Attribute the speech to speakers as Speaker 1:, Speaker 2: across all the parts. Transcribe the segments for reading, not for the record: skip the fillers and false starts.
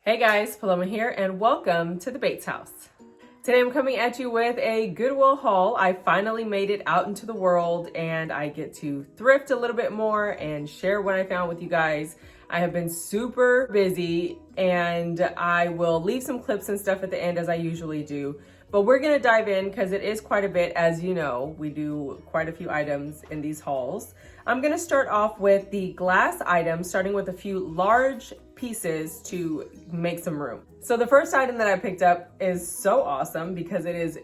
Speaker 1: Hey guys, Paloma here and welcome to the Bates House. Today I'm coming at you with a Goodwill haul. I finally made it out into the world and I get to thrift a little bit more and share what I found with you guys. I have been super busy and I will leave some clips and stuff at the end as I usually do. But we're gonna dive in because it is quite a bit. As you know, we do quite a few items in these hauls. I'm gonna start off with the glass items, starting with a few large pieces to make some room. So the first item that I picked up is so awesome because it is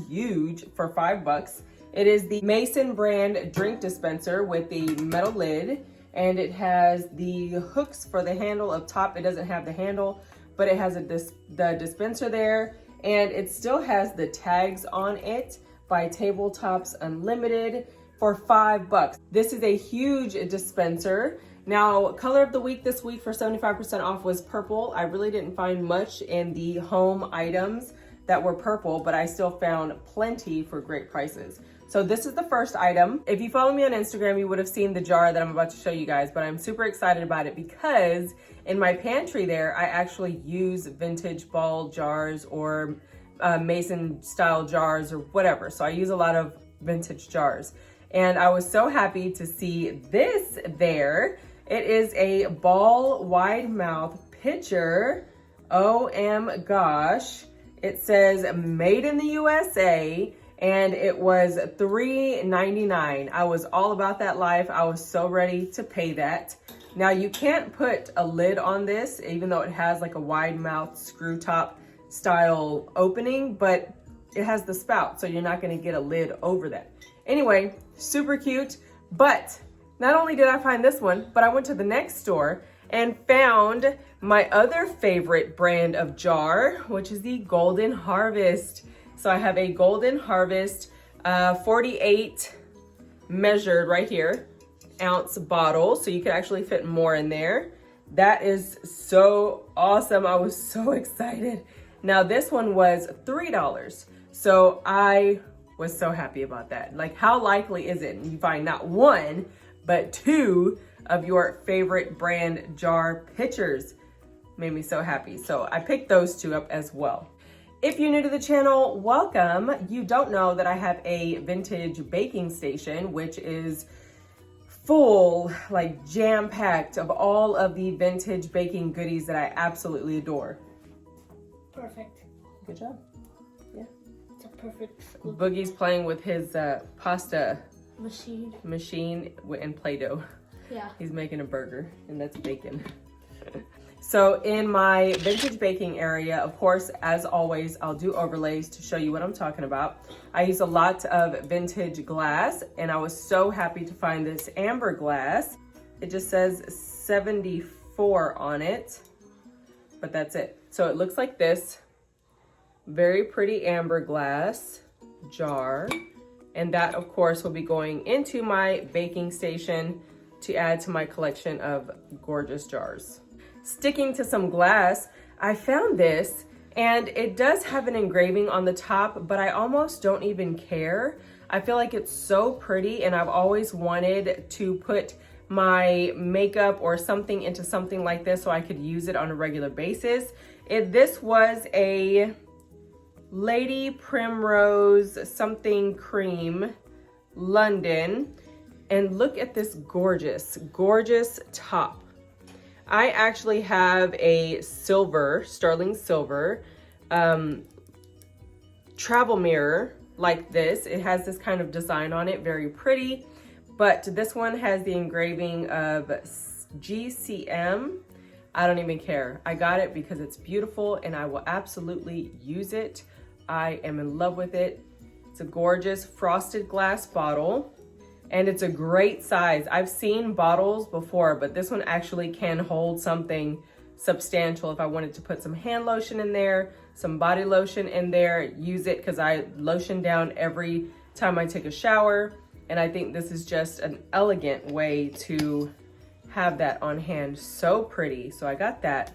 Speaker 1: huge for $5. It is the Mason brand drink dispenser with the metal lid, and it has the hooks for the handle up top. It doesn't have the handle, but it has the dispenser there, and it still has the tags on it by Tabletops Unlimited for $5. This is a huge dispenser. Now, color of the week this week for 75% off was purple. I really didn't find much in the home items that were purple, but I still found plenty for great prices. So this is the first item. If you follow me on Instagram, you would have seen the jar that I'm about to show you guys, but I'm super excited about it because in my pantry there, I actually use vintage ball jars or Mason style jars or whatever. So I use a lot of vintage jars. And I was so happy to see this there. It is a ball wide mouth pitcher. Gosh. It says made in the USA and it was $3.99. I was all about that life. I was so ready to pay that. Now you can't put a lid on this, even though it has like a wide mouth screw top style opening, but it has the spout, so you're not gonna get a lid over that. Anyway, super cute, but not only did I find this one, but I went to the next store and found my other favorite brand of jar, which is the Golden Harvest. So I have a Golden Harvest 48 measured right here, ounce bottle, so you can actually fit more in there. That is so awesome. I was so excited. Now this one was $3. So I was so happy about that. Like, how likely is it you find not one, but two of your favorite brand jar pitchers? Made me so happy. So I picked those two up as well. If you're new to the channel, welcome. You don't know that I have a vintage baking station, which is full, like jam-packed of all of the vintage baking goodies that I absolutely adore.
Speaker 2: Perfect.
Speaker 1: Good job. Yeah.
Speaker 2: It's a perfect scoop.
Speaker 1: Boogie's playing with his pasta
Speaker 2: machine
Speaker 1: and Play-Doh.
Speaker 2: Yeah.
Speaker 1: He's making a burger, and that's bacon. So in my vintage baking area, of course, as always, I'll do overlays to show you what I'm talking about. I use a lot of vintage glass, and I was so happy to find this amber glass. It just says 74 on it, but that's it. So it looks like this. Very pretty amber glass jar. And that, of course, will be going into my baking station to add to my collection of gorgeous jars. Sticking to some glass, I found this, and it does have an engraving on the top, but I almost don't even care. I feel like it's so pretty, and I've always wanted to put my makeup or something into something like this so I could use it on a regular basis. This was a Lady Primrose something cream, London. And look at this gorgeous, gorgeous top. I actually have a silver, sterling silver, travel mirror like this. It has this kind of design on it, very pretty. But this one has the engraving of GCM. I don't even care. I got it because it's beautiful and I will absolutely use it. I am in love with it. It's a gorgeous frosted glass bottle and it's a great size. I've seen bottles before, but this one actually can hold something substantial. If I wanted to put some hand lotion in there, some body lotion in there, use it because I lotion down every time I take a shower. And I think this is just an elegant way to have that on hand. So pretty. So I got that.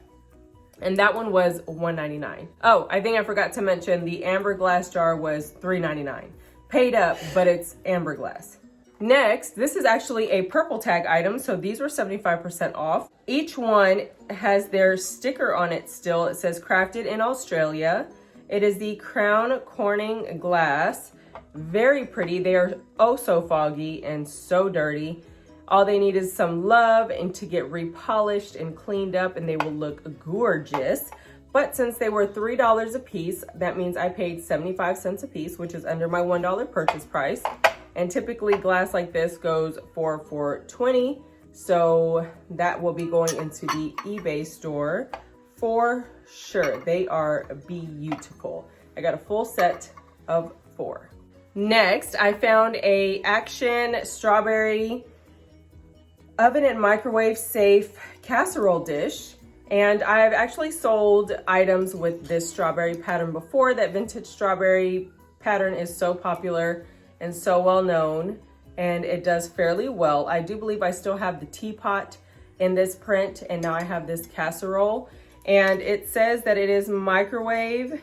Speaker 1: And that one was $1.99. Oh, I think I forgot to mention the amber glass jar was $3.99. Paid up, but it's amber glass. Next, this is actually a purple tag item. So these were 75% off. Each one has their sticker on it still. It says crafted in Australia. It is the Crown Corning glass. Very pretty. They are oh so foggy and so dirty. All they need is some love and to get repolished and cleaned up, and they will look gorgeous. But since they were $3 a piece, that means I paid 75 cents a piece, which is under my $1 purchase price. And typically glass like this goes for $4.20. So that will be going into the eBay store for sure. They are beautiful. I got a full set of 4. Next, I found a Action strawberry oven and microwave safe casserole dish. And I've actually sold items with this strawberry pattern before. That vintage strawberry pattern is so popular and so well known, and it does fairly well. I do believe I still have the teapot in this print, and now I have this casserole. And it says that it is microwave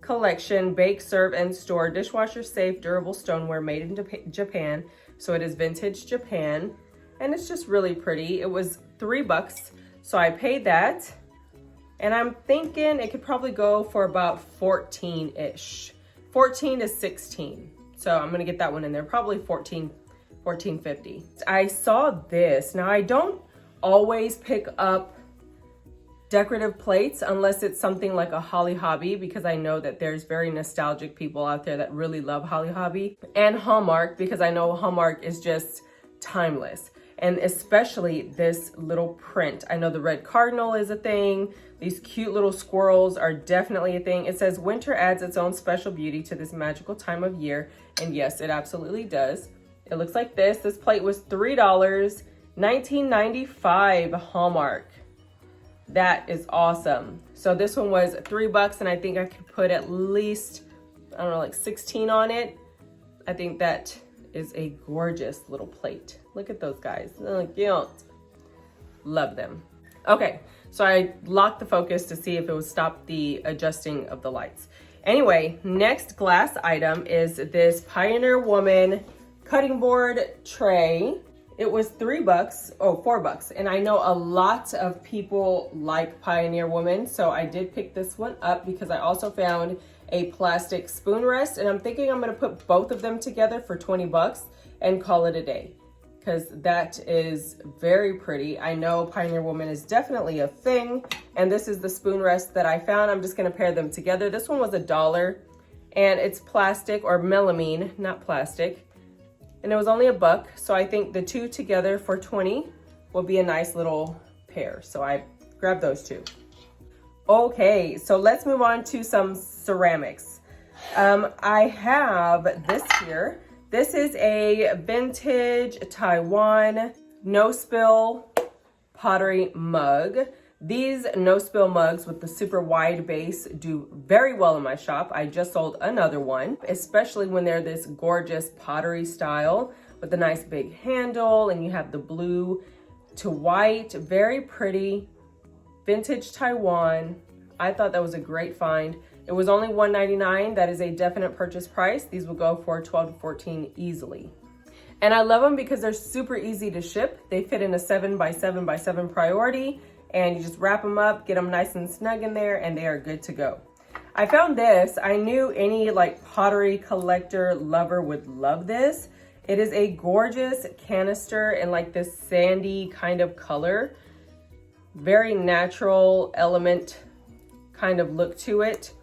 Speaker 1: collection, bake, serve, and store, dishwasher safe, durable stoneware made in Japan. So it is vintage Japan, and it's just really pretty. It was $3, so I paid that. And I'm thinking it could probably go for about 14-ish, 14 to 16. So I'm gonna get that one in there, probably 14.50. I saw this. Now I don't always pick up decorative plates unless it's something like a Holly Hobby, because I know that there's very nostalgic people out there that really love Holly Hobby, and Hallmark, because I know Hallmark is just timeless. And especially this little print. I know the red cardinal is a thing. These cute little squirrels are definitely a thing. It says winter adds its own special beauty to this magical time of year. And yes, it absolutely does. It looks like this. This plate was $3, $19.95 Hallmark. That is awesome. So this one was $3, and I think I could put at least, I don't know, like 16 on it. I think that is a gorgeous little plate. Look at those guys. They're cute. Love them. Okay, so I locked the focus to see if it would stop the adjusting of the lights. Anyway, next glass item is this Pioneer Woman cutting board tray. It was $4. And I know a lot of people like Pioneer Woman, so I did pick this one up because I also found a plastic spoon rest, and I'm thinking I'm gonna put both of them together for $20 and call it a day, because that is very pretty. I know Pioneer Woman is definitely a thing, and this is the spoon rest that I found. I'm just gonna pair them together. This one was $1, and it's plastic or melamine, not plastic, and it was only $1, so I think the two together for $20 will be a nice little pair. So I grabbed those two. Okay, so let's move on to some ceramics. I have this here. This is a vintage Taiwan no spill pottery mug. These no spill mugs with the super wide base do very well in my shop. I just sold another one, especially when they're this gorgeous pottery style with a nice big handle, and you have the blue to white, very pretty. Vintage Taiwan. I thought that was a great find. It was only $1.99. That is a definite purchase price. These will go for $12 to $14 easily. And I love them because they're super easy to ship. They fit in a 7x7x7 priority, and you just wrap them up, get them nice and snug in there, and they are good to go. I found this. I knew any like pottery collector lover would love this. It is a gorgeous canister in like this sandy kind of color. Very natural element kind of look to it.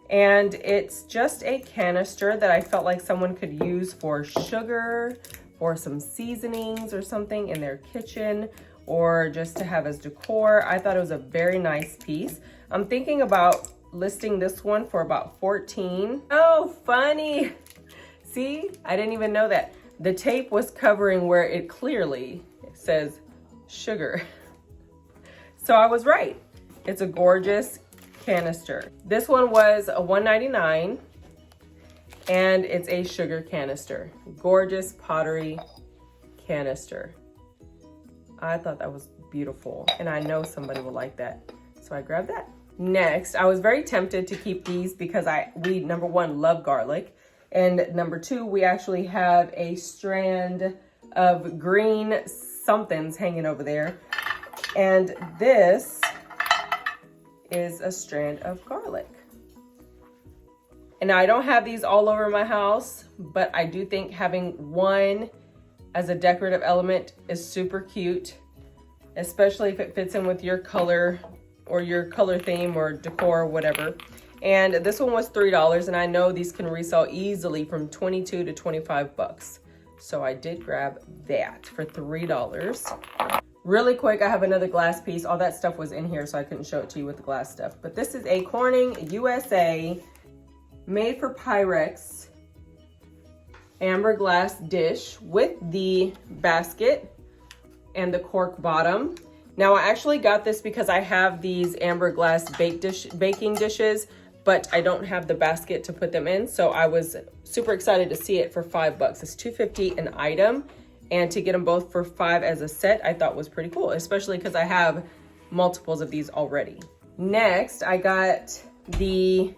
Speaker 1: And it's just a canister that I felt like someone could use for sugar or some seasonings or something in their kitchen, or just to have as decor. I thought it was a very nice piece. I'm thinking about listing this one for about $14. Oh, funny. See, I didn't even know that. The tape was covering where it clearly says sugar. So I was right. It's a gorgeous canister. This one was a $1.99, and it's a sugar canister. Gorgeous pottery canister. I thought that was beautiful, and I know somebody will like that, so I grabbed that. Next, I was very tempted to keep these because we, number one, love garlic, And number 2, we actually have a strand of green somethings hanging over there. And this is a strand of garlic. And now I don't have these all over my house, but I do think having one as a decorative element is super cute, especially if it fits in with your color or your color theme or decor or whatever. And this one was $3, and I know these can resell easily from 22 to 25 bucks. So I did grab that for $3. Really quick, I have another glass piece. All that stuff was in here, so I couldn't show it to you with the glass stuff. But this is a Corning USA made for Pyrex amber glass dish with the basket and the cork bottom. Now I actually got this because I have these amber glass baking dishes, but I don't have the basket to put them in. So I was super excited to see it for $5. It's $2.50 an item. And to get them both for $5 as a set, I thought was pretty cool, especially because I have multiples of these already. Next, I got the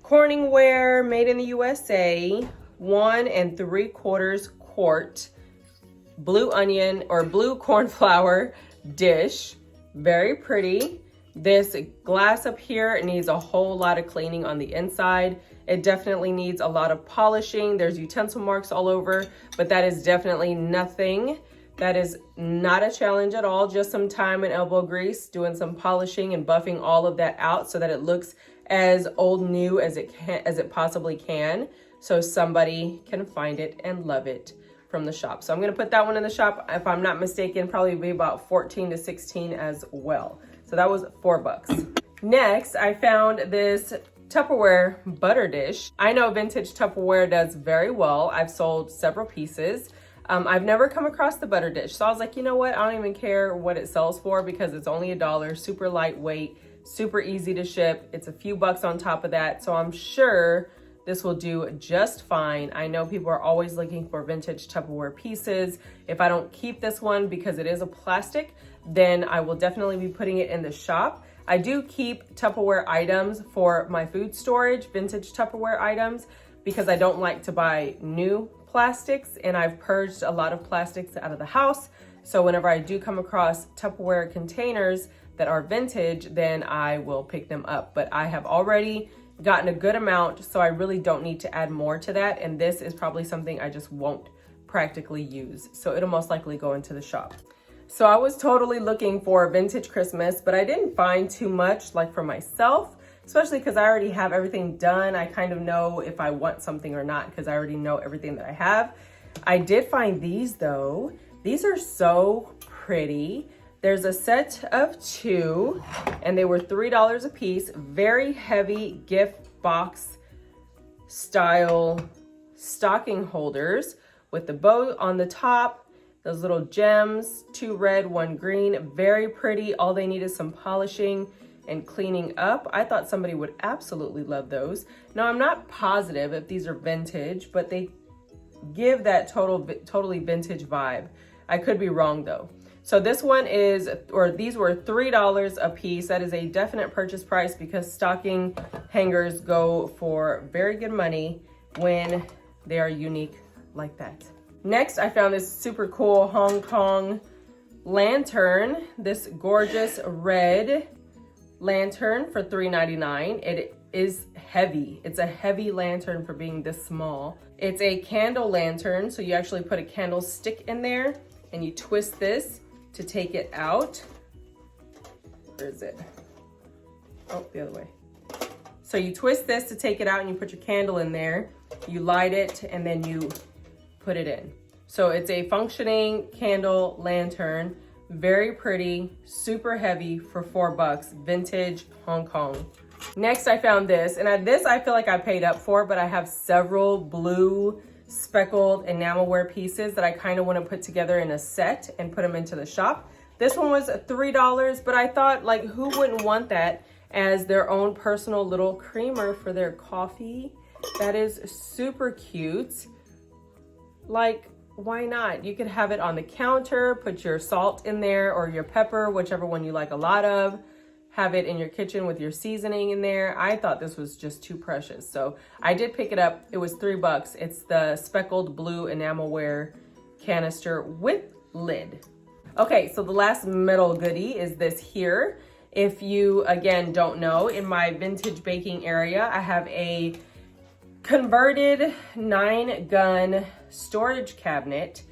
Speaker 1: Corningware made in the USA 1 3/4 quart blue onion or blue cornflower dish. Very pretty. This glass up here needs a whole lot of cleaning on the inside. It definitely needs a lot of polishing. There's utensil marks all over, but that is definitely nothing. That is not a challenge at all. Just some time and elbow grease, doing some polishing and buffing all of that out so that it looks as old new as it possibly can, so somebody can find it and love it from the shop. So I'm gonna put that one in the shop. If I'm not mistaken, probably be about 14 to 16 as well. So that was $4. Next, I found this Tupperware butter dish. I know vintage Tupperware does very well. I've sold several pieces. I've never come across the butter dish. So I was like, you know what? I don't even care what it sells for because it's only $1, super lightweight, super easy to ship. It's a few bucks on top of that. So I'm sure this will do just fine. I know people are always looking for vintage Tupperware pieces. If I don't keep this one because it is a plastic, then I will definitely be putting it in the shop. I do keep Tupperware items for my food storage, vintage Tupperware items, because I don't like to buy new plastics, and I've purged a lot of plastics out of the house. So whenever I do come across Tupperware containers that are vintage, then I will pick them up. But I have already gotten a good amount, so I really don't need to add more to that. And this is probably something I just won't practically use. So it'll most likely go into the shop. So I was totally looking for vintage Christmas, but I didn't find too much like for myself, especially because I already have everything done. I kind of know if I want something or not because I already know everything that I have. I did find these though. These are so pretty. There's a set of 2 and they were $3 a piece. Very heavy gift box style stocking holders with the bow on the top. Those little gems, 2 red, 1 green, very pretty. All they need is some polishing and cleaning up. I thought somebody would absolutely love those. Now, I'm not positive if these are vintage, but they give that totally vintage vibe. I could be wrong though. So this one is, or these were $3 a piece. That is a definite purchase price because stocking hangers go for very good money when they are unique like that. Next, I found this super cool Hong Kong lantern, this gorgeous red lantern for $3.99. It is heavy. It's a heavy lantern for being this small. It's a candle lantern, so you actually put a candlestick in there and you twist this to take it out. Where is it? Oh, the other way. So you twist this to take it out and you put your candle in there. You light it and then you put it in. So it's a functioning candle lantern, very pretty, super heavy for $4, vintage Hong Kong. Next, I found this, and this I feel like I paid up for, but I have several blue speckled enamelware pieces that I kind of want to put together in a set and put them into the shop. This one was $3, but I thought, like, who wouldn't want that as their own personal little creamer for their coffee? That is super cute. Like, why not? You could have it on the counter, put your salt in there or your pepper, whichever one you like a lot of. have it in your kitchen with your seasoning in there. I thought this was just too precious. So I did pick it up. It was $3. It's the speckled blue enamelware canister with lid. Okay, so the last metal goodie is this here. If you, again, don't know, in my vintage baking area, I have a converted 9-gun storage cabinet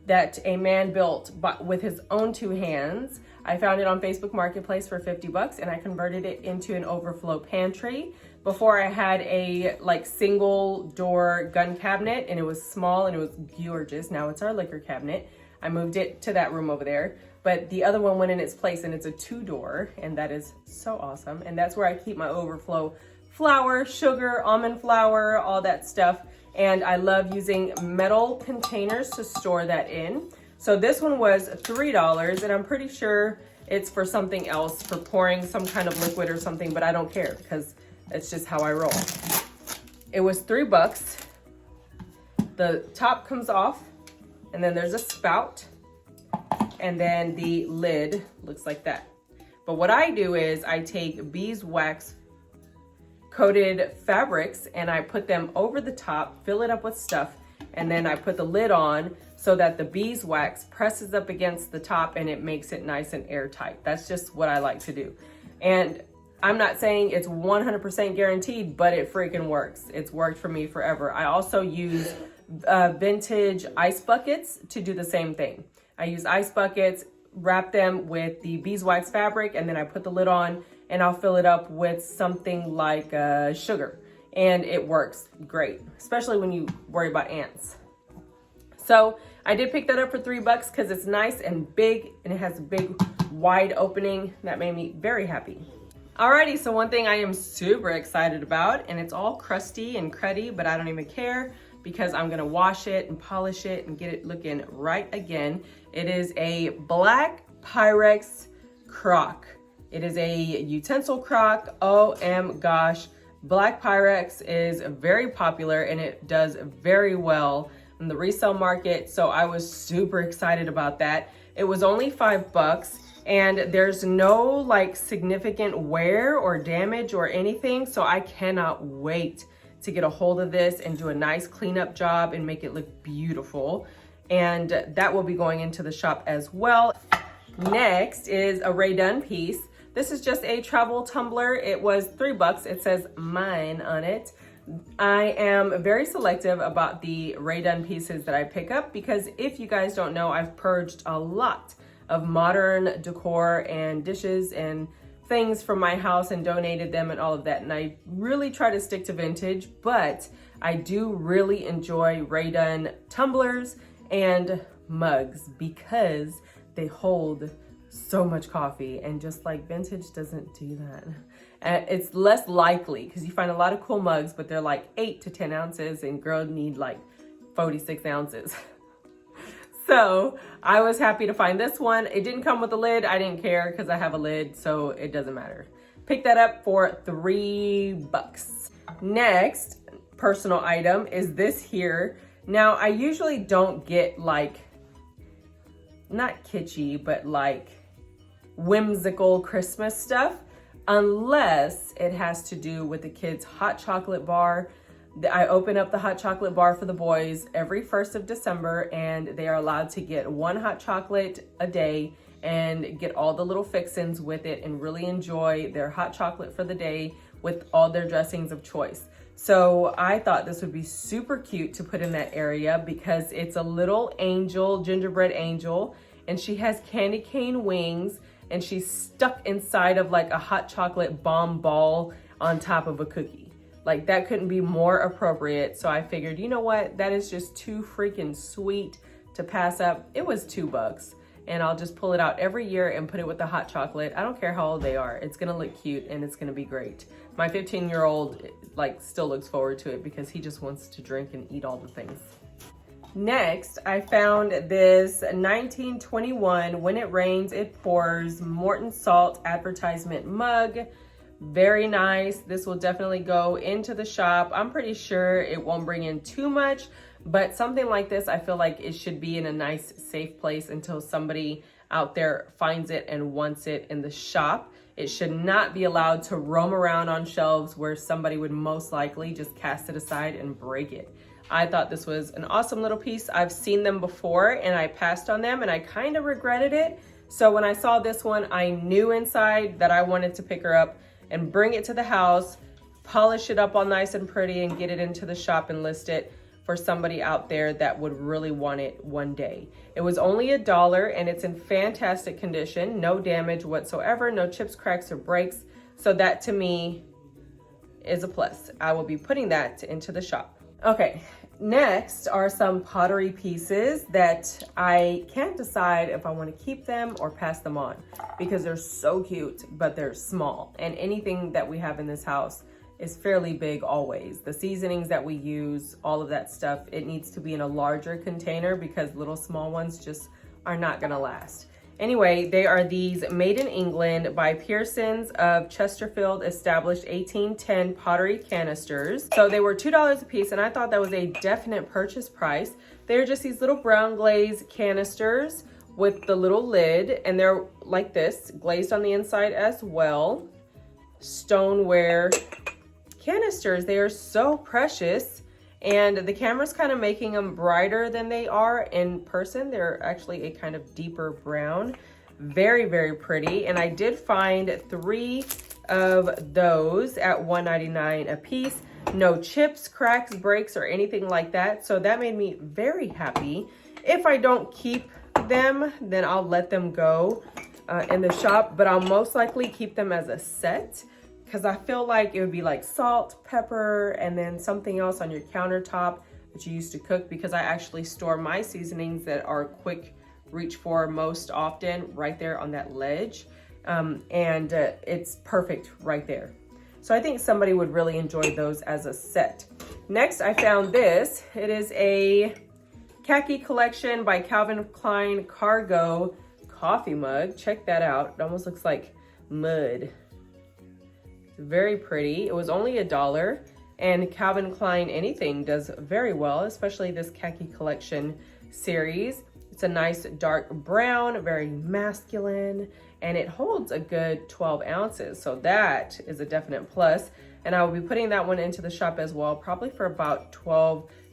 Speaker 1: that a man built with his own 2 hands. I found it on Facebook Marketplace for $50 and I converted it into an overflow pantry. Before I had a single door gun cabinet and it was small and it was gorgeous. Now it's our liquor cabinet. I moved it to that room over there, but the other one went in its place and it's a 2-door and that is so awesome. And that's where I keep my overflow flour, sugar, almond flour, all that stuff. And I love using metal containers to store that in. So this one was $3 and I'm pretty sure it's for something else, for pouring some kind of liquid or something, but I don't care because it's just how I roll. It was $3. The top comes off and then there's a spout and then the lid looks like that. But what I do is I take beeswax coated fabrics and I put them over the top, fill it up with stuff, and then I put the lid on so that the beeswax presses up against the top and it makes it nice and airtight. That's just what I like to do. And I'm not saying it's 100% guaranteed, but it freaking works. It's worked for me forever. I also use vintage ice buckets to do the same thing. I use ice buckets, wrap them with the beeswax fabric, and then I put the lid on and I'll fill it up with something like sugar. And it works great, especially when you worry about ants. So I did pick that up for $3 because it's nice and big and it has a big wide opening. That made me very happy. Alrighty, so one thing I am super excited about, and it's all crusty and cruddy, but I don't even care because I'm gonna wash it and polish it and get it looking right again. It is a black Pyrex crock. It is a utensil crock. Gosh. Black Pyrex is very popular and it does very well in the resale market. So I was super excited about that. It was only $5 and there's no significant wear or damage or anything. So I cannot wait to get a hold of this and do a nice cleanup job and make it look beautiful. And that will be going into the shop as well. Next is a Rae Dunn piece. This is just a travel tumbler. It was $3. It says mine on it. I am very selective about the Rae Dunn pieces that I pick up because if you guys don't know, I've purged a lot of modern decor and dishes and things from my house and donated them and all of that. And I really try to stick to vintage, but I do really enjoy Rae Dunn tumblers and mugs because they hold so much coffee, and just vintage doesn't do that. It's less likely because you find a lot of cool mugs, but they're 8 to 10 ounces and girl need 46 ounces. So I was happy to find this one. It didn't come with a lid. I didn't care because I have a lid, so it doesn't matter. Picked that up for $3. Next personal item is this here. Now I usually don't get not kitschy, but whimsical Christmas stuff unless it has to do with the kids' hot chocolate bar. I open up the hot chocolate bar for the boys every 1st of December and they are allowed to get 1 hot chocolate a day and get all the little fixins with it and really enjoy their hot chocolate for the day with all their dressings of choice. So I thought this would be super cute to put in that area because it's a little angel, gingerbread angel, and she has candy cane wings and she's stuck inside of a hot chocolate bomb ball on top of a cookie. That couldn't be more appropriate. So I figured, you know what? That is just too freaking sweet to pass up. It was $2 and I'll just pull it out every year and put it with the hot chocolate. I don't care how old they are. It's gonna look cute and it's gonna be great. My 15-year-old still looks forward to it because he just wants to drink and eat all the things. Next, I found this 1921 When It Rains, It Pours Morton Salt advertisement mug. Very nice. This will definitely go into the shop. I'm pretty sure it won't bring in too much, but something like this, I feel like it should be in a nice, safe place until somebody out there finds it and wants it in the shop. It should not be allowed to roam around on shelves where somebody would most likely just cast it aside and break it. I thought this was an awesome little piece. I've seen them before and I passed on them and I kind of regretted it. So when I saw this one, I knew inside that I wanted to pick her up and bring it to the house, polish it up all nice and pretty, and get it into the shop and list it for somebody out there that would really want it one day. It was only $1 and it's in fantastic condition, no damage whatsoever, no chips, cracks, or breaks. So that to me is a plus. I will be putting that into the shop. Okay, next are some pottery pieces that I can't decide if I want to keep them or pass them on because they're so cute, but they're small. And anything that we have in this house is fairly big always. The seasonings that we use, all of that stuff, it needs to be in a larger container because little small ones just are not gonna last. Anyway, they are these made in England by Pearson's of Chesterfield, established 1810 pottery canisters. So they were $2 a piece and I thought that was a definite purchase price. They're just these little brown glaze canisters with the little lid, and they're like this, glazed on the inside as well. Stoneware canisters. They are so precious, and the camera's kind of making them brighter than they are in person. They're actually a kind of deeper brown. Very, very pretty. And I did find 3 of those at $1.99 a piece. No chips, cracks, breaks, or anything like that. So that made me very happy. If I don't keep them, then I'll let them go in the shop, but I'll most likely keep them as a set, because I feel like it would be like salt, pepper, and then something else on your countertop that you used to cook, because I actually store my seasonings that are quick reach for most often right there on that ledge. It's perfect right there. So I think somebody would really enjoy those as a set. Next, I found this. It is a khaki collection by Calvin Klein Cargo coffee mug. Check that out. It almost looks like mud. Very pretty. It was only $1, and Calvin Klein anything does very well, especially this khaki collection series. It's a nice dark brown, very masculine, and it holds a good 12 ounces. So that is a definite plus. And I will be putting that one into the shop as well, probably for about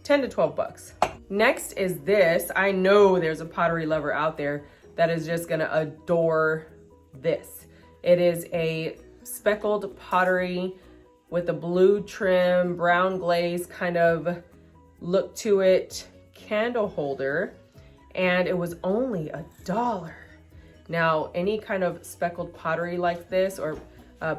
Speaker 1: 10 to 12 bucks. Next is this. I know there's a pottery lover out there that is just gonna adore this. It is a speckled pottery with a blue trim, brown glaze kind of look to it candle holder, and it was only $1. Now, any kind of speckled pottery like this, or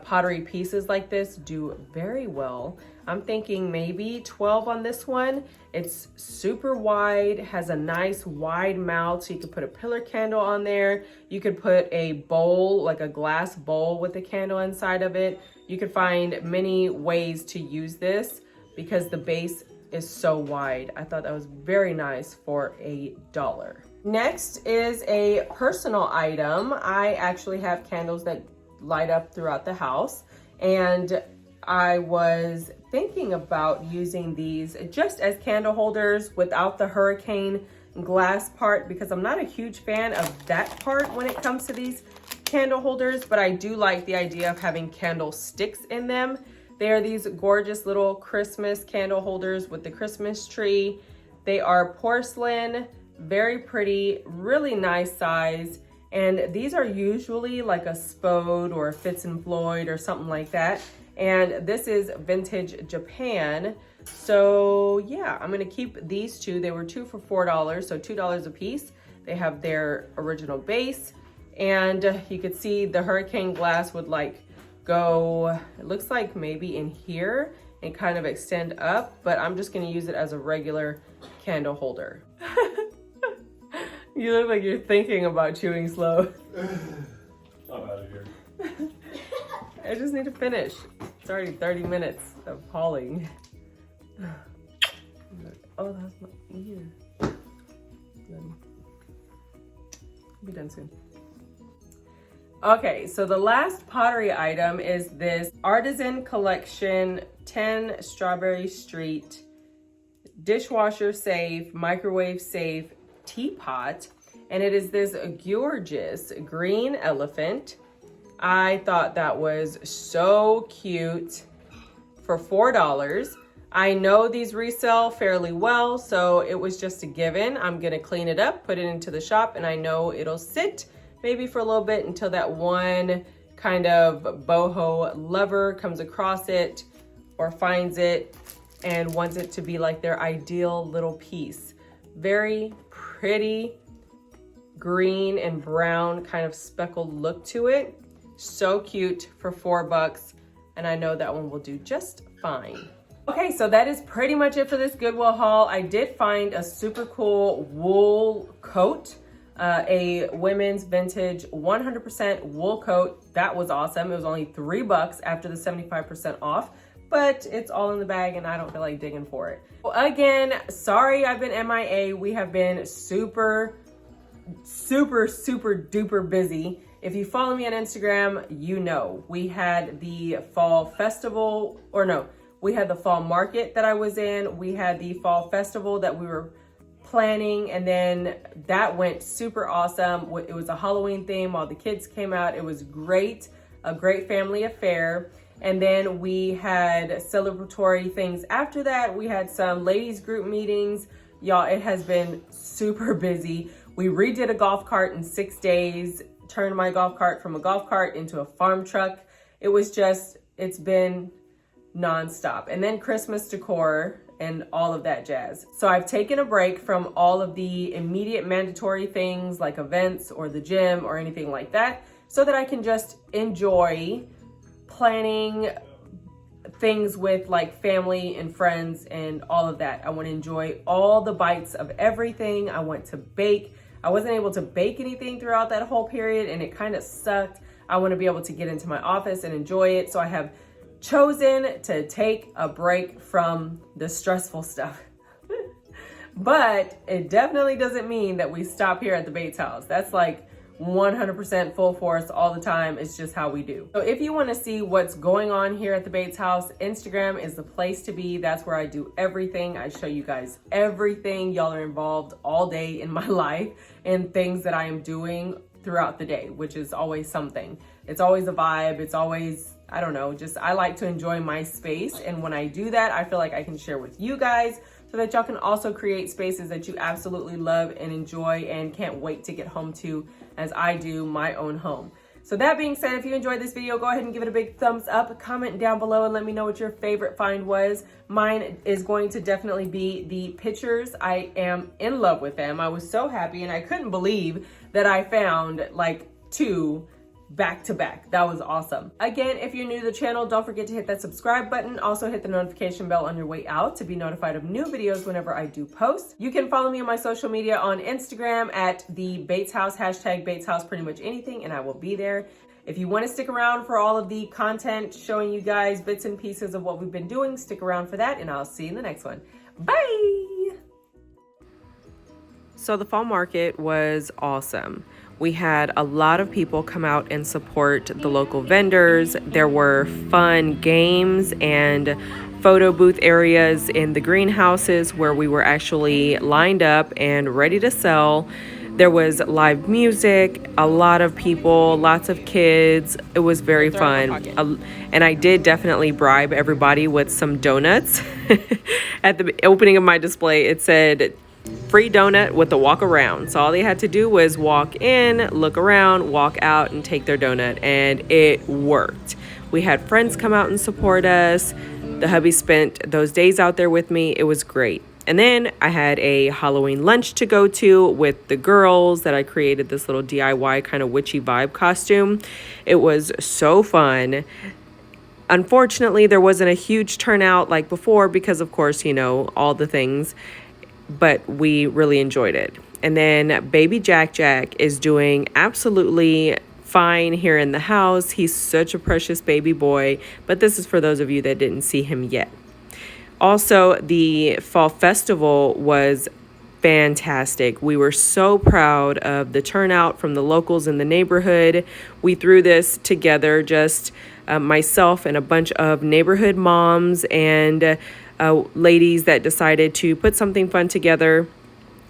Speaker 1: pottery pieces like this, do very well. I'm thinking maybe 12 on this one. It's super wide, has a nice wide mouth, so you could put a pillar candle on there. You could put a bowl, like a glass bowl with a candle inside of it. You could find many ways to use this because the base is so wide. I thought that was very nice for $1. Next is a personal item. I actually have candles that light up throughout the house, and I was thinking about using these just as candle holders without the hurricane glass part, because I'm not a huge fan of that part when it comes to these candle holders, but I do like the idea of having candle sticks in them. They are these gorgeous little Christmas candle holders with the Christmas tree. They are porcelain, very pretty, really nice size. And these are usually like a Spode or a Fitz and Floyd or something like that. And this is vintage Japan. So yeah, I'm gonna keep these two. They were 2 for $4, so $2 a piece. They have their original base. And you could see the hurricane glass would like go, it looks like maybe in here and kind of extend up, but I'm just gonna use it as a regular candle holder. You look like you're thinking about chewing slow.
Speaker 3: I'm out of here.
Speaker 1: I just need to finish. It's already 30 minutes of hauling. Oh, that's my ear. Be done soon. Okay, so the last pottery item is this Artisan Collection 10 Strawberry Street dishwasher safe, microwave safe teapot, and it is this gorgeous green elephant. I thought that was so cute for $4. I know these resell fairly well, so it was just a given. I'm gonna clean it up, put it into the shop, and I know it'll sit maybe for a little bit until that one kind of boho lover comes across it or finds it and wants it to be like their ideal little piece. Very pretty green and brown kind of speckled look to it. So cute for $4, and I know that one will do just fine. Okay, so that is pretty much it for this Goodwill haul. I did find a super cool wool coat, a women's vintage 100% wool coat. That was awesome. It was only $3 after the 75% off, but it's all in the bag and I don't feel like digging for it. Well, again, sorry I've been MIA. We have been super duper busy. If you follow me on Instagram, you know we had the fall festival, or no, we had the fall market that I was in. We had the fall festival that we were planning, and then that went super awesome. It was a Halloween theme. All the kids came out. It was great, a great family affair. And then we had celebratory things after that. We had some ladies group meetings. Y'all, it has been super busy. We redid a golf cart in 6 days, turned my golf cart from a golf cart into a farm truck. It was just, it's been nonstop. And then Christmas decor and all of that jazz. So I've taken a break from all of the immediate mandatory things like events or the gym or anything like that, so that I can just enjoy planning things with like family and friends and all of that. I want to enjoy all the bites of everything. I want to bake. I wasn't able to bake anything throughout that whole period and it kind of sucked. I want to be able to get into my office and enjoy it. So I have chosen to take a break from the stressful stuff. But it definitely doesn't mean that we stop here at the Bates house. That's like 100% full force all the time. It's just how we do. So if you want to see what's going on here at the Bates house, Instagram is the place to be. That's where I do everything. I show you guys everything. Y'all are involved all day in my life and things that I am doing throughout the day, which is always something. It's always a vibe. It's always, I don't know, just I like to enjoy my space. And when I do that, I feel like I can share with you guys so that y'all can also create spaces that you absolutely love and enjoy and can't wait to get home to, as I do my own home. So that being said, if you enjoyed this video, go ahead and give it a big thumbs up, comment down below and let me know what your favorite find was. Mine is going to definitely be the pictures. I am in love with them. I was so happy and I couldn't believe that I found like 2 back to back. That was awesome. Again, if you're new to the channel, don't forget to hit that subscribe button. Also hit the notification bell on your way out to be notified of new videos whenever I do post. You can follow me on my social media on Instagram at the Bates House, hashtag Bates House, pretty much anything, and I will be there. If you want to stick around for all of the content showing you guys bits and pieces of what we've been doing, stick around for that and I'll see you in the next one. Bye! So the fall market was awesome. We had a lot of people come out and support the local vendors. There were fun games and photo booth areas in the greenhouses where we were actually lined up and ready to sell. There was live music, a lot of people, lots of kids. It was very fun. And I did definitely bribe everybody with some donuts. At the opening of my display, it said, free donut with a walk around. So all they had to do was walk in, look around, walk out, and take their donut. And it worked. We had friends come out and support us. The hubby spent those days out there with me. It was great. And then I had a Halloween lunch to go to with the girls that I created this little DIY kind of witchy vibe costume. It was so fun. Unfortunately, there wasn't a huge turnout like before because, of course, you know, all the things. But we really enjoyed it. And then baby Jack is doing absolutely fine here in the house. He's such a precious baby boy, but this is for those of you that didn't see him yet. Also, the fall festival was fantastic. We were so proud of the turnout from the locals in the neighborhood. We threw this together, just myself and a bunch of neighborhood moms and ladies that decided to put something fun together.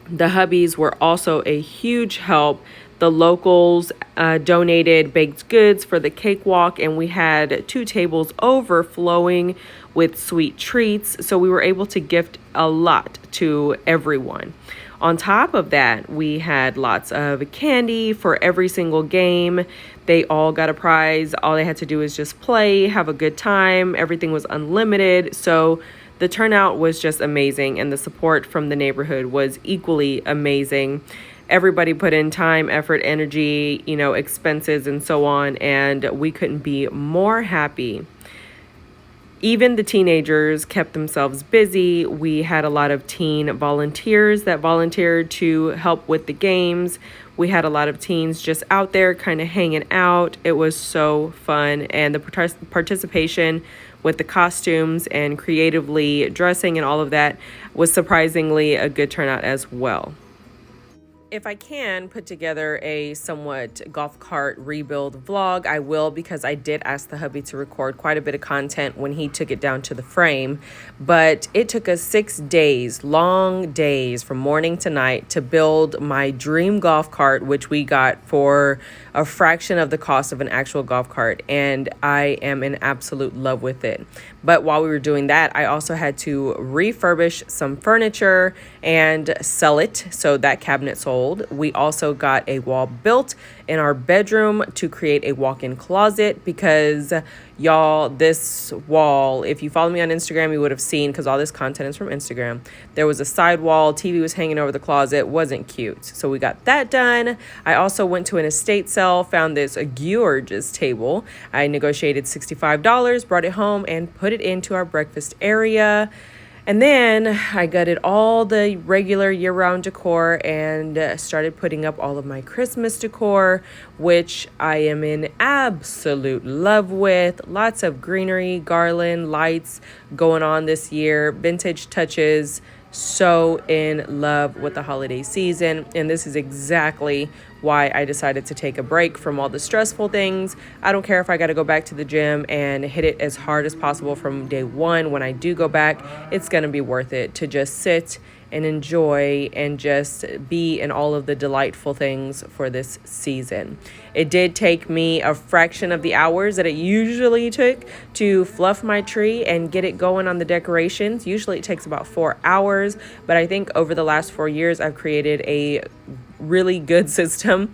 Speaker 1: The hubbies were also a huge help. The locals donated baked goods for the cakewalk, and we had 2 tables overflowing with sweet treats. So we were able to gift a lot to everyone. On top of that, we had lots of candy for every single game. They all got a prize. All they had to do is just play, have a good time. Everything was unlimited. So the turnout was just amazing, and the support from the neighborhood was equally amazing. Everybody put in time, effort, energy, expenses, and so on, and we couldn't be more happy. Even the teenagers kept themselves busy. We had a lot of teen volunteers that volunteered to help with the games. We had a lot of teens just out there kind of hanging out. It was so fun. And the participation with the costumes and creatively dressing and all of that was surprisingly a good turnout as well. If I can put together a somewhat golf cart rebuild vlog, I will, because I did ask the hubby to record quite a bit of content when he took it down to the frame. But it took us 6 days, long days from morning to night, to build my dream golf cart, which we got for a fraction of the cost of an actual golf cart. And I am in absolute love with it. But while we were doing that, I also had to refurbish some furniture and sell it. So that cabinet sold. We also got a wall built in our bedroom to create a walk-in closet, because y'all, this wall, if you follow me on Instagram, you would have seen, because all this content is from Instagram, there was a side wall, TV was hanging over the closet, wasn't cute. So we got that done. I also went to an estate sale, found this gorgeous table. I negotiated $65, brought it home, and put it into our breakfast area. And then I gutted all the regular year-round decor and started putting up all of my Christmas decor, which I am in absolute love with. Lots of greenery, garland, lights going on this year, vintage touches. So in love with the holiday season, and this is exactly why I decided to take a break from all the stressful things. I don't care if I got to go back to the gym and hit it as hard as possible from day one. When I do go back, it's going to be worth it to just sit and enjoy and just be in all of the delightful things for this season. It did take me a fraction of the hours that it usually took to fluff my tree and get it going on the decorations. Usually it takes about 4 hours, but I think over the last 4 years, I've created a really good system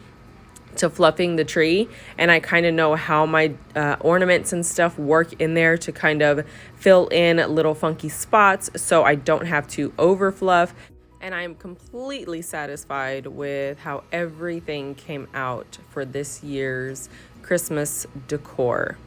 Speaker 1: to fluffing the tree, and I kind of know how my ornaments and stuff work in there to kind of fill in little funky spots so I don't have to over fluff. And I'm completely satisfied with how everything came out for this year's Christmas decor.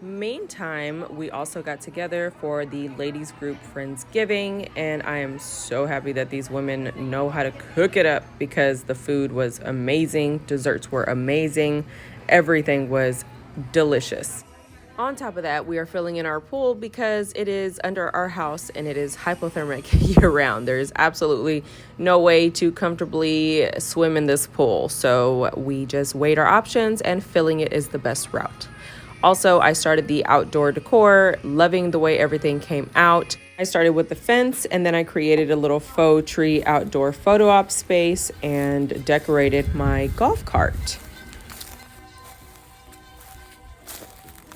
Speaker 1: Meantime, we also got together for the ladies group Friendsgiving, and I am so happy that these women know how to cook it up, because the food was amazing, desserts were amazing, everything was delicious. On top of that, we are filling in our pool because it is under our house and it is hypothermic year-round. There's absolutely no way to comfortably swim in this pool, so we just weighed our options and filling it is the best route. Also, I started the outdoor decor, loving the way everything came out. I started with the fence, and then I created a little faux tree outdoor photo op space and decorated my golf cart.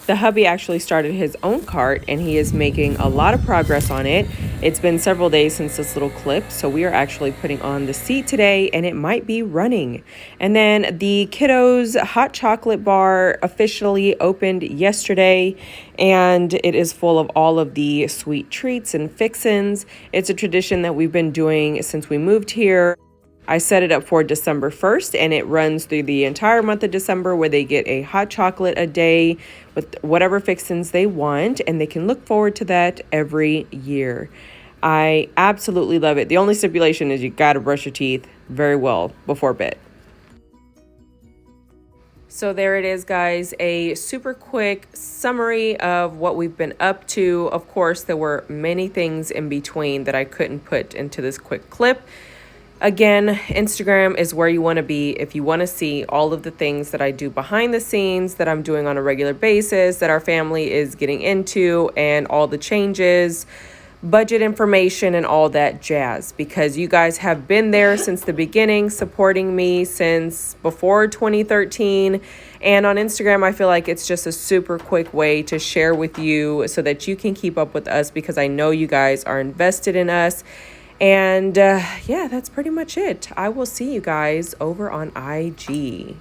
Speaker 1: The hubby actually started his own cart, and he is making a lot of progress on it. It's been several days since this little clip, so we are actually putting on the seat today, and it might be running. And then the kiddos' hot chocolate bar officially opened yesterday, and it is full of all of the sweet treats and fixins. It's a tradition that we've been doing since we moved here. I set it up for December 1st, and it runs through the entire month of December, where they get a hot chocolate a day with whatever fixins they want, and they can look forward to that every year. I absolutely love it. The only stipulation is you gotta brush your teeth very well before bed. So there it is, guys, a super quick summary of what we've been up to. Of course, there were many things in between that I couldn't put into this quick clip. Again, Instagram is where you want to be if you want to see all of the things that I do behind the scenes, that I'm doing on a regular basis, that our family is getting into, and all the changes, budget information, and all that jazz. Because you guys have been there since the beginning, supporting me since before 2013. And on Instagram, I feel like it's just a super quick way to share with you so that you can keep up with us, because I know you guys are invested in us. And yeah, that's pretty much it. I will see you guys over on IG.